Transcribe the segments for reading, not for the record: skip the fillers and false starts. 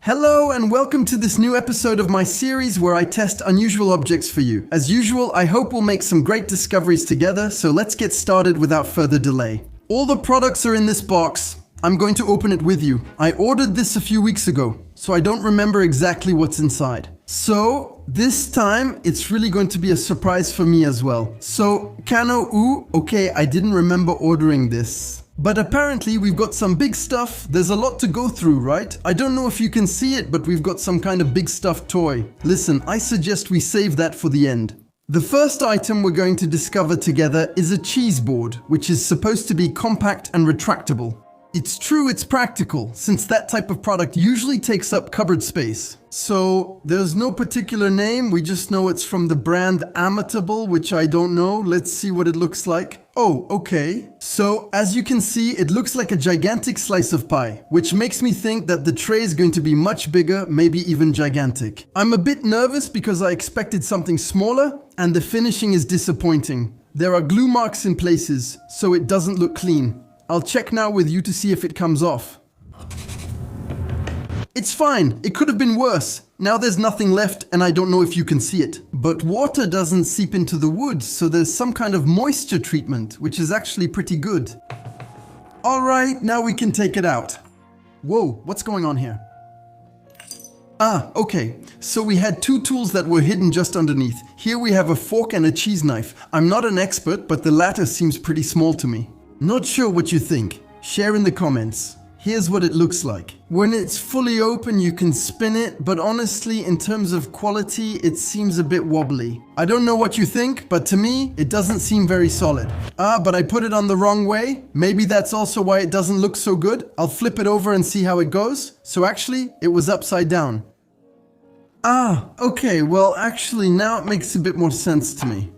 Hello and welcome to this new episode of my series where I test unusual objects for you. As usual, I hope we'll make some great discoveries together, so let's get started without further delay. All the products are in this box. I'm going to open it with you. I ordered this a few weeks ago, so I don't remember exactly what's inside. So, this time, it's really going to be a surprise for me as well. So, Kano okay, I didn't remember ordering this. But apparently we've got some big stuff. There's a lot to go through, right? I don't know if you can see it, but we've got some kind of big stuffed toy. Listen, I suggest we save that for the end. The first item we're going to discover together is a cheese board, which is supposed to be compact and retractable. It's true it's practical, since that type of product usually takes up cupboard space. So, there's no particular name, we just know it's from the brand Amatable, which I don't know. Let's see what it looks like. Oh, okay. So, as you can see, it looks like a gigantic slice of pie, which makes me think that the tray is going to be much bigger, maybe even gigantic. I'm a bit nervous because I expected something smaller, and the finishing is disappointing. There are glue marks in places, so it doesn't look clean. I'll check now with you to see if it comes off. It's fine, it could have been worse. Now there's nothing left and I don't know if you can see it. But water doesn't seep into the wood, so there's some kind of moisture treatment, which is actually pretty good. Alright, now we can take it out. Whoa, what's going on here? Ah, okay. So we had two tools that were hidden just underneath. Here we have a fork and a cheese knife. I'm not an expert, but the latter seems pretty small to me. Not sure what you think. Share in the comments. Here's what it looks like. When it's fully open, you can spin it, but honestly, in terms of quality, it seems a bit wobbly. I don't know what you think, but to me, it doesn't seem very solid. Ah, but I put it on the wrong way. Maybe that's also why it doesn't look so good. I'll flip it over and see how it goes. So actually, it was upside down. Ah, okay, well actually now it makes a bit more sense to me.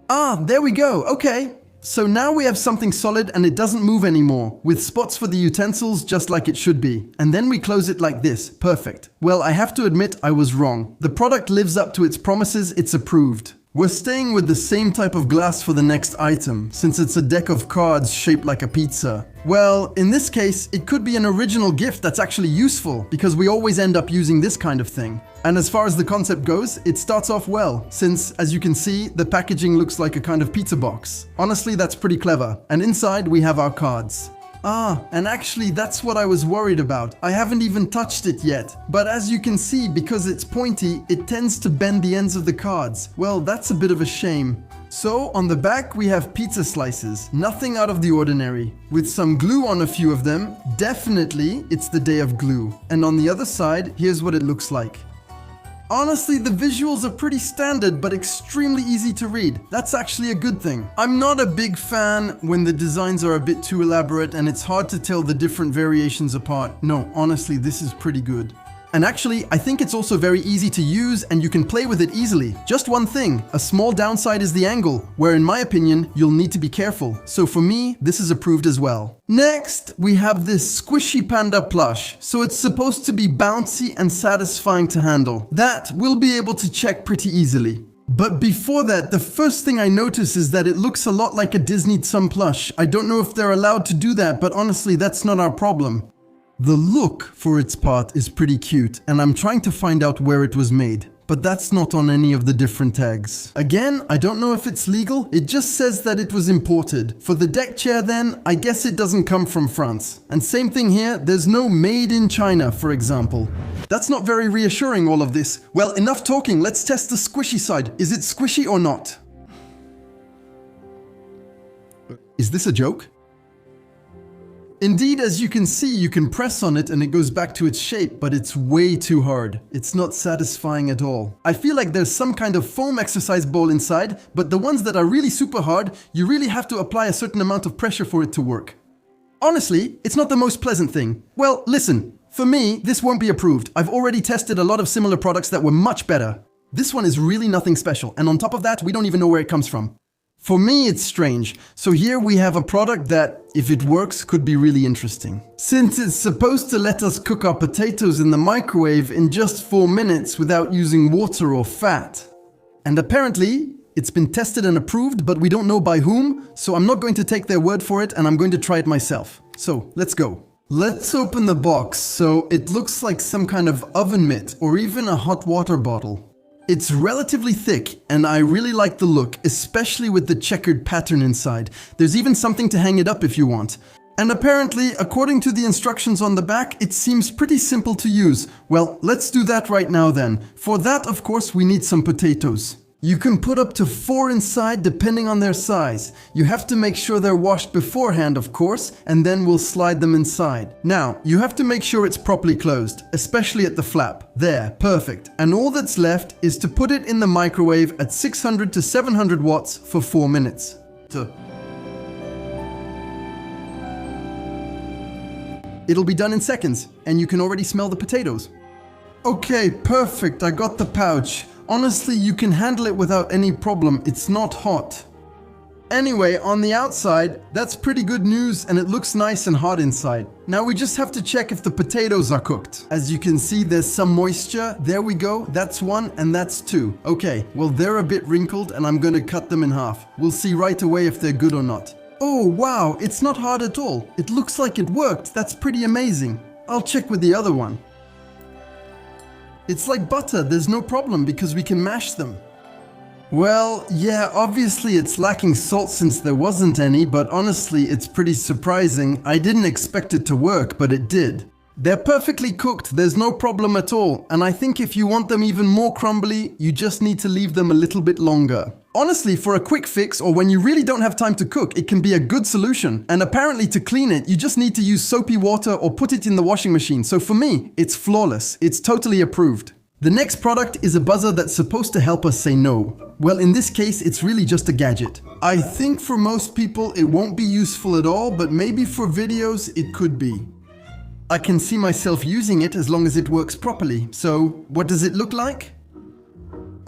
Ah, there we go, okay. So now we have something solid and it doesn't move anymore, with spots for the utensils just like it should be. And then we close it like this. Perfect. Well, I have to admit I was wrong. The product lives up to its promises, it's approved. We're staying with the same type of glass for the next item, since it's a deck of cards shaped like a pizza. Well, in this case, it could be an original gift that's actually useful, because we always end up using this kind of thing. And as far as the concept goes, it starts off well, since, as you can see, the packaging looks like a kind of pizza box. Honestly, that's pretty clever. And inside, we have our cards. Ah, and actually that's what I was worried about. I haven't even touched it yet. But as you can see, because it's pointy, it tends to bend the ends of the cards. Well, that's a bit of a shame. So, on the back we have pizza slices, nothing out of the ordinary. With some glue on a few of them, definitely it's the day of glue. And on the other side, here's what it looks like. Honestly, the visuals are pretty standard, but extremely easy to read. That's actually a good thing. I'm not a big fan when the designs are a bit too elaborate and it's hard to tell the different variations apart. No, honestly, this is pretty good. And actually, I think it's also very easy to use and you can play with it easily. Just one thing, a small downside is the angle, where in my opinion, you'll need to be careful. So for me, this is approved as well. Next, we have this squishy Panda plush. So it's supposed to be bouncy and satisfying to handle. That we'll be able to check pretty easily. But before that, the first thing I notice is that it looks a lot like a Disney Tsum plush. I don't know if they're allowed to do that, but honestly, that's not our problem. The look, for its part, is pretty cute, and I'm trying to find out where it was made. But that's not on any of the different tags. Again, I don't know if it's legal, it just says that it was imported. For the deck chair then, I guess it doesn't come from France. And same thing here, there's no made in China, for example. That's not very reassuring, all of this. Well, enough talking, let's test the squishy side. Is it squishy or not? Is this a joke? Indeed, as you can see, you can press on it and it goes back to its shape, but it's way too hard. It's not satisfying at all. I feel like there's some kind of foam exercise ball inside, but the ones that are really super hard, you really have to apply a certain amount of pressure for it to work. Honestly, it's not the most pleasant thing. Well, listen, for me, this won't be approved. I've already tested a lot of similar products that were much better. This one is really nothing special, and on top of that, we don't even know where it comes from. For me, it's strange. So here we have a product that, if it works, could be really interesting. Since it's supposed to let us cook our potatoes in the microwave in just 4 minutes without using water or fat. And apparently, it's been tested and approved, but we don't know by whom, so I'm not going to take their word for it and I'm going to try it myself. So, let's go. Let's open the box. So it looks like some kind of oven mitt or even a hot water bottle. It's relatively thick and I really like the look, especially with the checkered pattern inside. There's even something to hang it up if you want. And apparently, according to the instructions on the back, it seems pretty simple to use. Well, let's do that right now then. For that, of course, we need some potatoes. You can put up to 4 inside depending on their size. You have to make sure they're washed beforehand, of course, and then we'll slide them inside. Now, you have to make sure it's properly closed, especially at the flap. There, perfect. And all that's left is to put it in the microwave at 600 to 700 watts for 4 minutes. It'll be done in seconds, and you can already smell the potatoes. Okay, perfect, I got the pouch. Honestly, you can handle it without any problem, it's not hot. Anyway, on the outside, that's pretty good news and it looks nice and hot inside. Now we just have to check if the potatoes are cooked. As you can see, there's some moisture. There we go, that's 1 and that's 2. Okay, well they're a bit wrinkled and I'm gonna cut them in half. We'll see right away if they're good or not. Oh wow, it's not hard at all. It looks like it worked, that's pretty amazing. I'll check with the other one. It's like butter, there's no problem because we can mash them. Well, yeah, obviously it's lacking salt since there wasn't any, but honestly it's pretty surprising. I didn't expect it to work, but it did. They're perfectly cooked, there's no problem at all, and I think if you want them even more crumbly, you just need to leave them a little bit longer. Honestly, for a quick fix or when you really don't have time to cook, it can be a good solution. And apparently to clean it, you just need to use soapy water or put it in the washing machine. So for me, it's flawless. It's totally approved. The next product is a buzzer that's supposed to help us say no. Well, in this case, it's really just a gadget. I think for most people it won't be useful at all, but maybe for videos it could be. I can see myself using it as long as it works properly. So, what does it look like?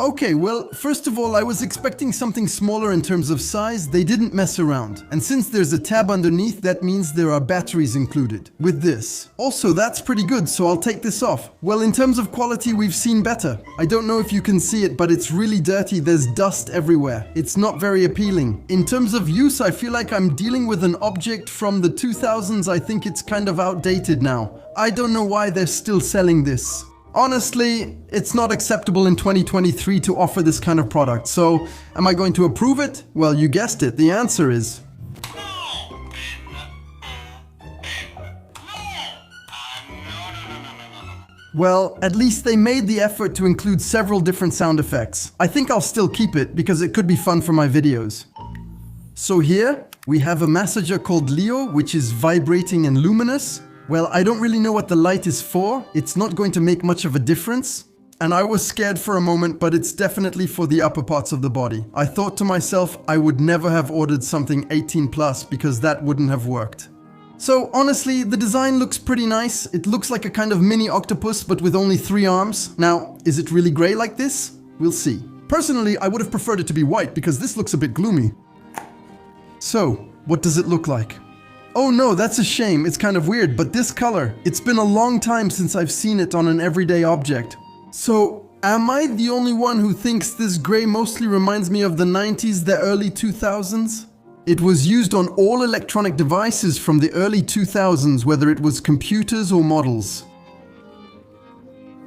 Okay, well, first of all, I was expecting something smaller in terms of size. They didn't mess around. And since there's a tab underneath, that means there are batteries included with this. Also, that's pretty good, so I'll take this off. Well, in terms of quality, we've seen better. I don't know if you can see it, but it's really dirty. There's dust everywhere. It's not very appealing. In terms of use, I feel like I'm dealing with an object from the 2000s. I think it's kind of outdated now. I don't know why they're still selling this. Honestly, it's not acceptable in 2023 to offer this kind of product, so am I going to approve it? Well, you guessed it, the answer is... Well, at least they made the effort to include several different sound effects. I think I'll still keep it because it could be fun for my videos. So here, we have a massager called Leo, which is vibrating and luminous. Well, I don't really know what the light is for. It's not going to make much of a difference. And I was scared for a moment, but it's definitely for the upper parts of the body. I thought to myself, I would never have ordered something 18 plus because that wouldn't have worked. So honestly, the design looks pretty nice. It looks like a kind of mini octopus, but with only 3 arms. Now, is it really gray like this? We'll see. Personally, I would have preferred it to be white because this looks a bit gloomy. So, what does it look like? Oh no, that's a shame. It's kind of weird, but this color, it's been a long time since I've seen it on an everyday object. So, am I the only one who thinks this gray mostly reminds me of the 90s, the early 2000s? It was used on all electronic devices from the early 2000s, whether it was computers or models.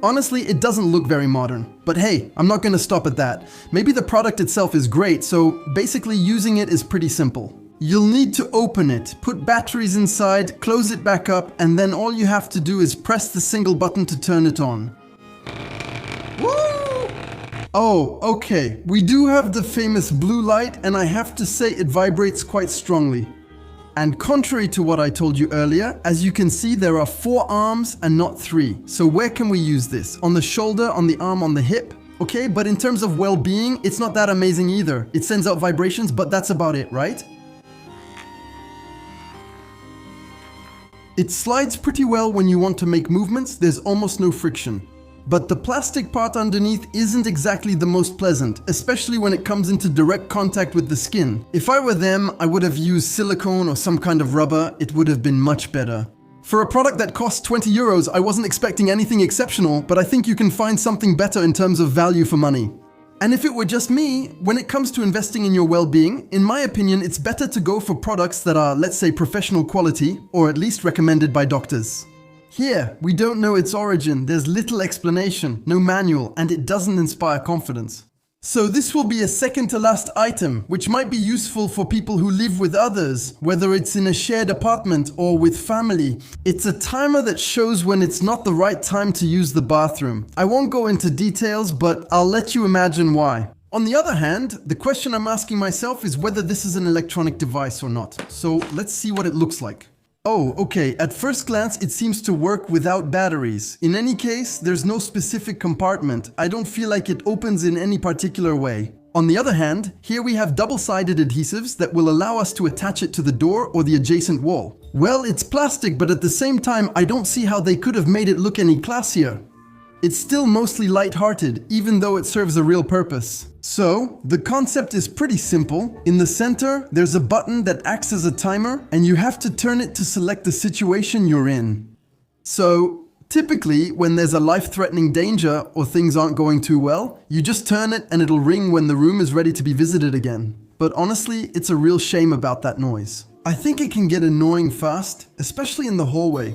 Honestly, it doesn't look very modern, but hey, I'm not gonna stop at that. Maybe the product itself is great, so basically using it is pretty simple. You'll need to open it, put batteries inside, close it back up, and then all you have to do is press the single button to turn it on. Woo! Oh, okay. We do have the famous blue light, and I have to say it vibrates quite strongly. And contrary to what I told you earlier, as you can see, there are 4 arms and not 3. So where can we use this? On the shoulder, on the arm, on the hip? Okay, but in terms of well-being, it's not that amazing either. It sends out vibrations, but that's about it, right? It slides pretty well when you want to make movements, there's almost no friction. But the plastic part underneath isn't exactly the most pleasant, especially when it comes into direct contact with the skin. If I were them, I would have used silicone or some kind of rubber, it would have been much better. For a product that costs 20 euros, I wasn't expecting anything exceptional, but I think you can find something better in terms of value for money. And if it were just me, when it comes to investing in your well-being, in my opinion, it's better to go for products that are, let's say, professional quality, or at least recommended by doctors. Here, we don't know its origin, there's little explanation, no manual, and it doesn't inspire confidence. So this will be a second to last item, which might be useful for people who live with others, whether it's in a shared apartment or with family. It's a timer that shows when it's not the right time to use the bathroom. I won't go into details, but I'll let you imagine why. On the other hand, the question I'm asking myself is whether this is an electronic device or not. So let's see what it looks like. Oh, okay, at first glance it seems to work without batteries. In any case, there's no specific compartment. I don't feel like it opens in any particular way. On the other hand, here we have double-sided adhesives that will allow us to attach it to the door or the adjacent wall. Well, it's plastic, but at the same time, I don't see how they could have made it look any classier. It's still mostly light-hearted, even though it serves a real purpose. So, the concept is pretty simple. In the center, there's a button that acts as a timer, and you have to turn it to select the situation you're in. So, typically, when there's a life-threatening danger or things aren't going too well, you just turn it and it'll ring when the room is ready to be visited again. But honestly, it's a real shame about that noise. I think it can get annoying fast, especially in the hallway.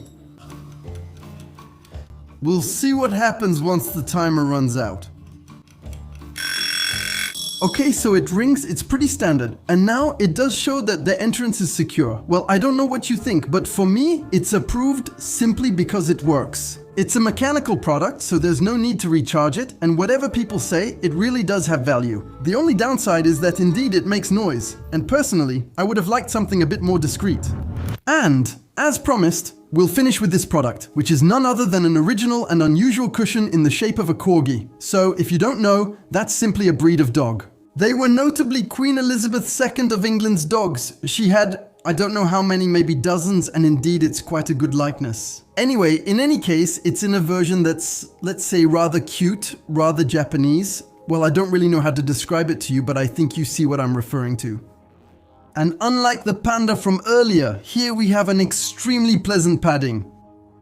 We'll see what happens once the timer runs out. Okay, so it rings, it's pretty standard. And now it does show that the entrance is secure. Well, I don't know what you think, but for me, it's approved simply because it works. It's a mechanical product, so there's no need to recharge it, and whatever people say, it really does have value. The only downside is that indeed it makes noise, and personally, I would have liked something a bit more discreet. And, as promised, we'll finish with this product, which is none other than an original and unusual cushion in the shape of a Corgi. So, if you don't know, that's simply a breed of dog. They were notably Queen Elizabeth II of England's dogs. She had, I don't know how many, maybe dozens, and indeed it's quite a good likeness. Anyway, in any case, it's in a version that's, let's say, rather cute, rather Japanese. Well, I don't really know how to describe it to you, but I think you see what I'm referring to. And unlike the Panda from earlier, here we have an extremely pleasant padding.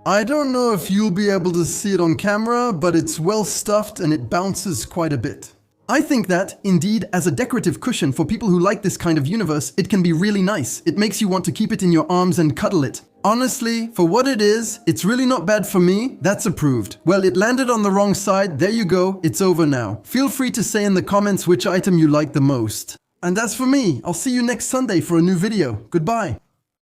I don't know if you'll be able to see it on camera, but it's well stuffed and it bounces quite a bit. I think that, indeed, as a decorative cushion for people who like this kind of universe, it can be really nice. It makes you want to keep it in your arms and cuddle it. Honestly, for what it is, it's really not bad for me. That's approved. Well, it landed on the wrong side. There you go. It's over now. Feel free to say in the comments which item you like the most. And as for me, I'll see you next Sunday for a new video. Goodbye.